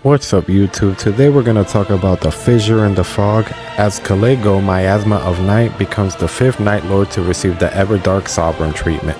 What's up YouTube? Today we're going to talk about the fissure in the fog as Caligo, Miasma of Night, becomes the 5th Night Lord to receive the Everdark Sovereign treatment.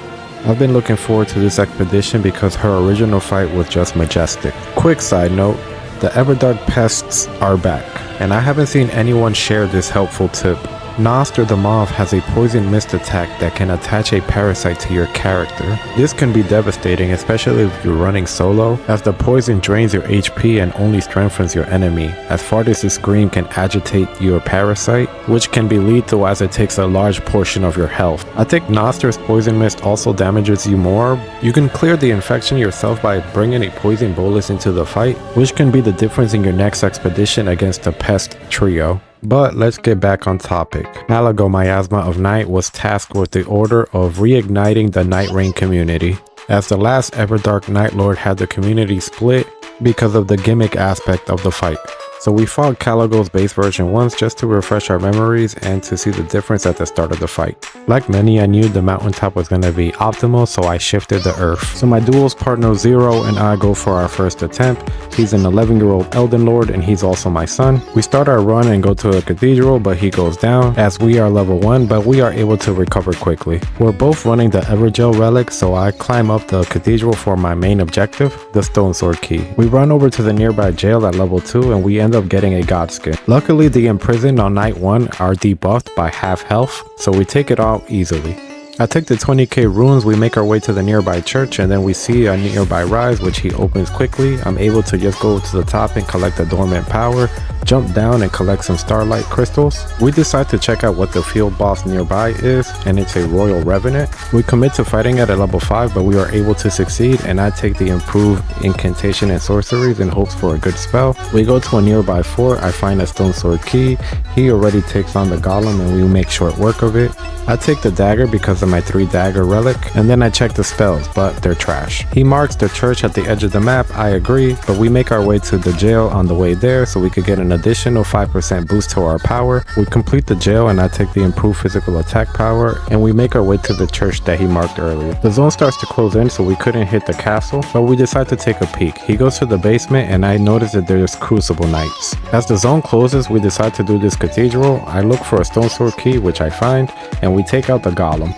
I've been looking forward to this expedition because her original fight was just majestic. Quick side note, the Everdark pests are back, and I haven't seen anyone share this helpful tip. Noster the Moth has a poison mist attack that can attach a parasite to your character. This can be devastating, especially if you're running solo, as the poison drains your HP and only strengthens your enemy, as Farthest's Scream can agitate your parasite, which can be lethal as it takes a large portion of your health. I think Noster's poison mist also damages you more. You can clear the infection yourself by bringing a poison bolus into the fight, which can be the difference in your next expedition against the pest trio. But let's get back on topic. Caligo, Miasma of Night, was tasked with the order of reigniting the Nightreign community, as the last Everdark Night Lord had the community split because of the gimmick aspect of the fight. So we fought Caligo's base version once just to refresh our memories and to see the difference at the start of the fight. Like many, I knew the mountaintop was going to be optimal, so I shifted the earth. So my duels partner Zero and I go for our first attempt. He's an 11-year-old Elden Lord and he's also my son. We start our run and go to a cathedral, but he goes down as we are level 1, but we are able to recover quickly. We're both running the Evergel relic, so I climb up the cathedral for my main objective, the Stone Sword Key. We run over to the nearby jail at level 2 and we end up getting a god skin. Luckily, the imprisoned on night 1 are debuffed by half health, so we take it out easily. I take the 20k runes, we make our way to the nearby church, and then we see a nearby rise which he opens quickly. I'm able to just go to the top and collect the dormant power, jump down and collect some starlight crystals. We decide to check out what the field boss nearby is, and it's a royal revenant. We commit to fighting it at level 5, but we are able to succeed, and I take the improved incantation and sorceries in hopes for a good spell. We go to a nearby fort, I find a stone sword key. He already takes on the golem and we make short work of it. I take the dagger because of my 3 dagger relic, and then I check the spells, but they're trash. He marks the church at the edge of the map, I agree, but we make our way to the jail on the way there so we could get an additional 5% boost to our power. We complete the jail and I take the improved physical attack power, and we make our way to the church that he marked earlier. The zone starts to close in, so we couldn't hit the castle, but we decide to take a peek. He goes to the basement and I notice that there's Crucible Knights. As the zone closes, we decide to do this cathedral. I look for a stone sword key, which I find, and we take out the golem.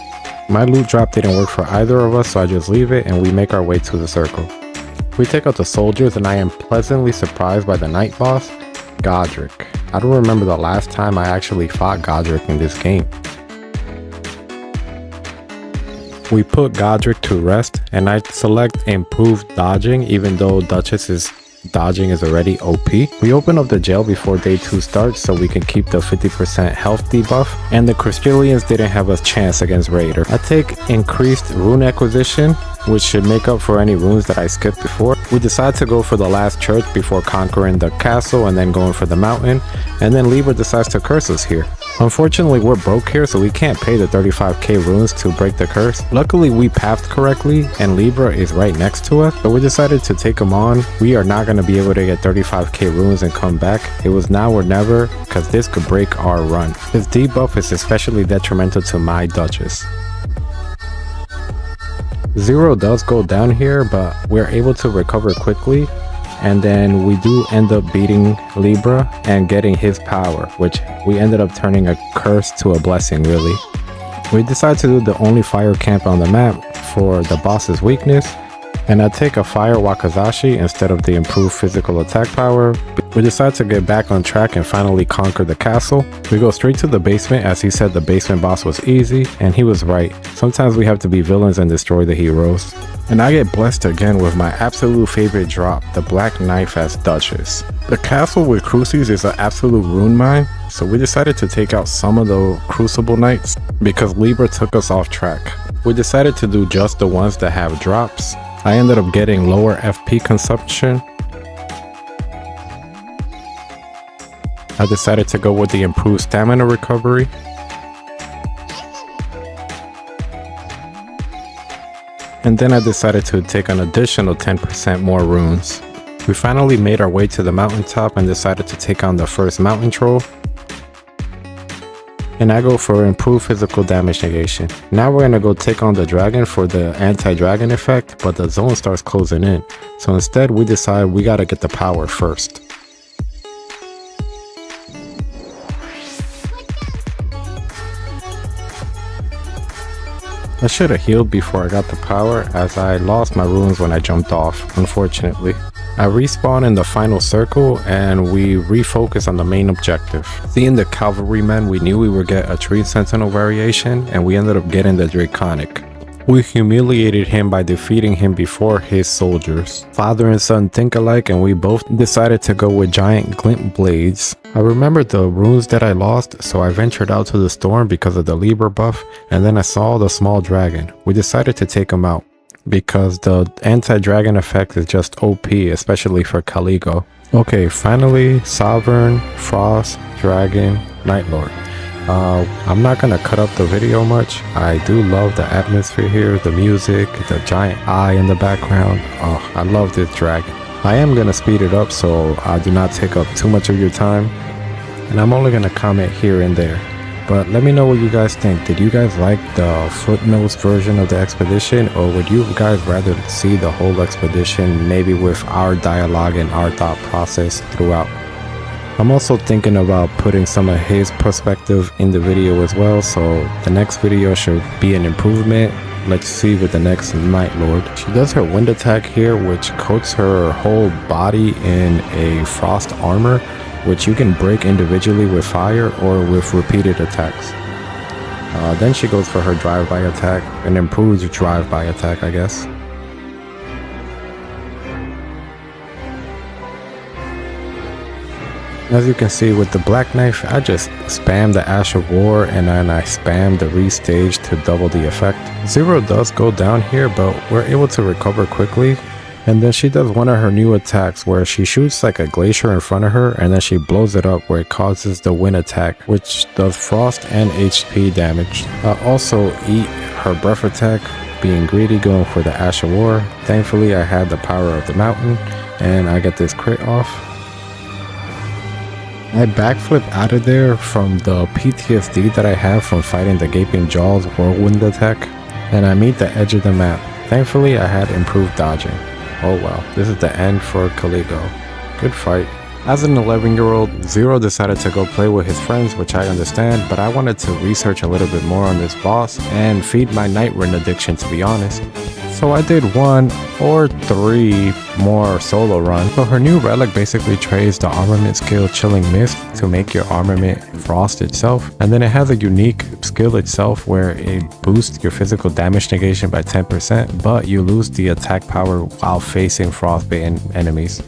My loot drop didn't work for either of us, so I just leave it and we make our way to the circle. We take out the soldiers and I am pleasantly surprised by the night boss, Godric. I don't remember the last time I actually fought Godric in this game. We put Godric to rest and I select improved dodging, even though Duchess's dodging is already OP. We open up the jail before day 2 starts so we can keep the 50% health debuff, and the Crystallians didn't have a chance against Raider. I take increased rune acquisition, which should make up for any runes that I skipped before. We decide to go for the last church before conquering the castle and then going for the mountain, and then Libra decides to curse us here. Unfortunately, we're broke here, so we can't pay the 35k runes to break the curse. Luckily, we pathed correctly and Libra is right next to us, so we decided to take him on. We are not going to be able to get 35k runes and come back. It was now or never, because this could break our run. His debuff is especially detrimental to my Duchess. Zero does go down here, but we're able to recover quickly, and then we do end up beating Libra and getting his power, which we ended up turning a curse to a blessing, really. We decide to do the only fire camp on the map for the boss's weakness, and I take a fire Wakizashi instead of the improved physical attack power. We decide to get back on track and finally conquer the castle. We go straight to the basement, as he said the basement boss was easy, and he was right. Sometimes we have to be villains and destroy the heroes. And I get blessed again with my absolute favorite drop, the Black Knife as Duchess. The castle with Crucies is an absolute rune mine, so we decided to take out some of the Crucible Knights because Libra took us off track. We decided to do just the ones that have drops. I ended up getting lower FP consumption. I decided to go with the improved stamina recovery. And then I decided to take an additional 10% more runes. We finally made our way to the mountaintop and decided to take on the first mountain troll. And I go for improved physical damage negation. Now we're gonna go take on the dragon for the anti-dragon effect, but the zone starts closing in. So instead we decide we gotta get the power first. I should have healed before I got the power, as I lost my runes when I jumped off, unfortunately. I respawn in the final circle and we refocus on the main objective. Seeing the cavalrymen, we knew we would get a tree sentinel variation, and we ended up getting the draconic. We humiliated him by defeating him before his soldiers. Father and son think alike, and we both decided to go with giant glint blades. I remembered the runes that I lost, so I ventured out to the storm because of the Libra buff, and then I saw the small dragon. We decided to take him out because the anti-dragon effect is just OP, especially for Caligo. Okay, finally, Sovereign, Frost, Dragon, Nightlord. I'm not gonna cut up the video much. I do love the atmosphere here, the music, the giant eye in the background. Oh, I love this dragon. I am gonna speed it up so I do not take up too much of your time, and I'm only gonna comment here and there. But let me know what you guys think. Did you guys like the footnotes version of the expedition, or would you guys rather see the whole expedition, maybe with our dialogue and our thought process throughout? I'm also thinking about putting some of his perspective in the video as well, so the next video should be an improvement. Let's see with the next Nightlord. She does her wind attack here, which coats her whole body in a frost armor, which you can break individually with fire or with repeated attacks. Then she goes for her drive-by attack, an improved drive-by attack, I guess. As you can see with the black knife, I just spam the Ash of War and then I spam the restage to double the effect. Zero does go down here, but we're able to recover quickly. And then she does one of her new attacks where she shoots like a glacier in front of her and then she blows it up where it causes the wind attack, which does frost and HP damage. I also eat her breath attack, being greedy, going for the Ash of War. Thankfully I had the power of the mountain and I get this crit off. I backflip out of there from the PTSD that I have from fighting the Gaping Jaws whirlwind attack, and I meet the edge of the map. Thankfully I had improved dodging. Oh well, this is the end for Caligo. Good fight. As an 11-year-old, Zero decided to go play with his friends, which I understand, but I wanted to research a little bit more on this boss and feed my Nightreign addiction, to be honest. So I did 1 or 3 more solo runs. So her new relic basically trades the armament skill Chilling Mist to make your armament frost itself. And then it has a unique skill itself where it boosts your physical damage negation by 10%, but you lose the attack power while facing frostbitten enemies.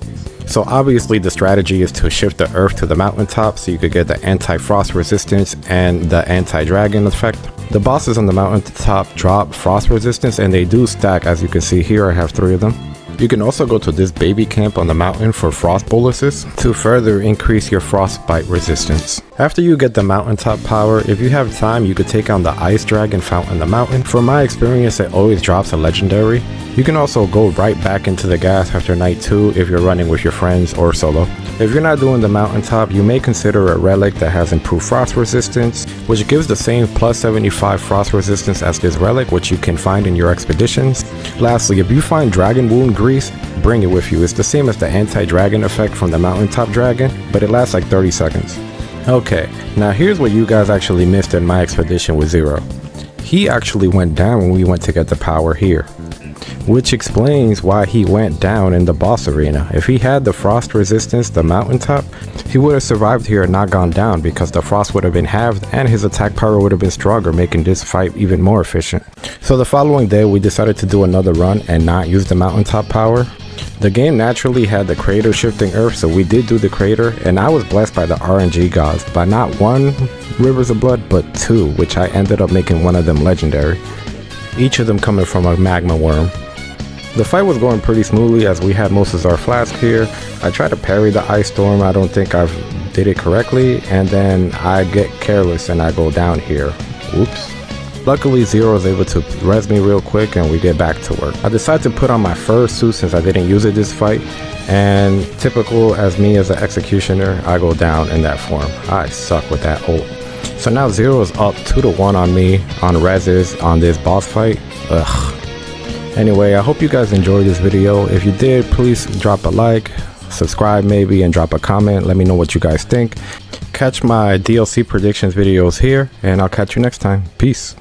So obviously the strategy is to shift the earth to the mountaintop so you could get the anti-frost resistance and the anti-dragon effect. The bosses on the mountaintop drop frost resistance and they do stack. As you can see here, I have 3 of them. You can also go to this baby camp on the mountain for frost boluses to further increase your frostbite resistance. After you get the mountaintop power, if you have time, you could take on the ice dragon found on the mountain. From my experience, it always drops a legendary. You can also go right back into the gas after night 2 if you're running with your friends or solo. If you're not doing the mountaintop, you may consider a relic that has improved frost resistance, which gives the same plus 75 frost resistance as this relic, which you can find in your expeditions. Lastly, if you find dragon wound grease, bring it with you. It's the same as the anti-dragon effect from the mountaintop dragon, but it lasts like 30 seconds. Okay, now here's what you guys actually missed in my expedition with Zero. He actually went down when we went to get the power here, which explains why he went down in the boss arena. If he had the frost resistance, the mountaintop, he would have survived here and not gone down because the frost would have been halved and his attack power would have been stronger, making this fight even more efficient. So the following day we decided to do another run and not use the mountaintop power. The game naturally had the crater shifting earth, so we did do the crater, and I was blessed by the RNG gods by not 1 Rivers of Blood but 2, which I ended up making one of them legendary, each of them coming from a magma worm. The fight was going pretty smoothly as we had most of our flask here. I tried to parry the ice storm, I don't think I did it correctly, and then I get careless and I go down here. Oops. Luckily Zero was able to res me real quick and we get back to work. I decided to put on my first suit since I didn't use it this fight, and typical as me as an executioner, I go down in that form. I suck with that ult. So now Zero is up 2-1 on me on reses on this boss fight. Ugh. Anyway, I hope you guys enjoyed this video. If you did, please drop a like, subscribe maybe, and drop a comment. Let me know what you guys think. Catch my DLC predictions videos here, and I'll catch you next time. Peace.